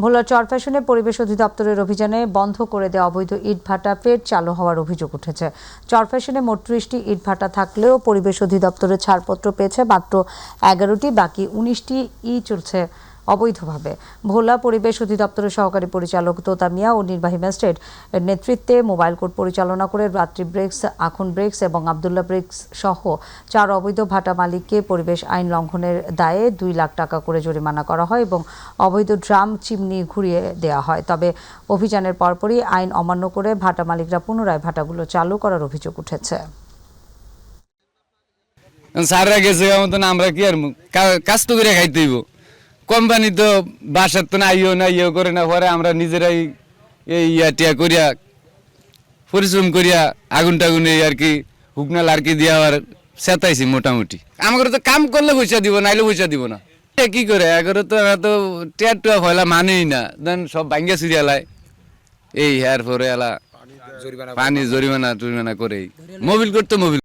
ভোলার চরফ্যাশনে পরিবেশ অধিদপ্তরের অভিযানে বন্ধ করে দেওয়া অবৈধ ইটভাটা ফের চালু হওয়ার অভিযোগ উঠেছে। চরফ্যাশনে মোট ৩০টি ইটভাটা থাকলেও পরিবেশ অধিদপ্তরের ছাড়পত্র পেয়েছে মাত্র ১১টি, বাকি ১৯টি চলছে অবৈধভাবে। ভোলা পরিবেশ অধিদপ্তরের সহকারী পরিচালক তোতা মিয়া ও নির্বাহী ম্যাজিস্ট্রেট এর নেতৃত্বে মোবাইল কোর্ট পরিচালনা করে রাত্রি ব্রেক্স, আখন ব্রেক্স এবং আবদুল্লাহ ব্রেক্স সহ ৪ অবৈধ ভাটা মালিককে পরিবেশ আইন লঙ্ঘনের দায়ে ২ লাখ টাকা করে জরিমানা করা হয় এবং অবৈধ ড্রাম চিমনি ঘুরিয়ে দেওয়া হয়। তবে অভিযানের পরপরই আইন অমান্য করে ভাটা মালিকরা পুনরায় ভাটাগুলো চালু করার অভিযোগ উঠেছে। সারা গেছে আমরা কি আর কাজ তো করে খাইতে হইব। কোম্পানি তো বাসার তো না ইয়ে করে না, পরে আমরা নিজেরাই এই টিয়া করিয়া পরিশ্রম করিয়া আগুন টাগুনে আর কি হুকনাল আর কি দিয়া আর চেতাইছি মোটামুটি। আমাকে তো কাম করলে পয়সা দিব, নাইলে পয়সা দিব না। কি করে এগারো তো এত টিয়ার টুয়া ফয়লা মানেই না, দেন সব ভাঙ্গা সিরিয়ালায় এই হেয়ার পরে এলা পানি জরিমানা টরিমানা করে মোবিল করতে মোবিল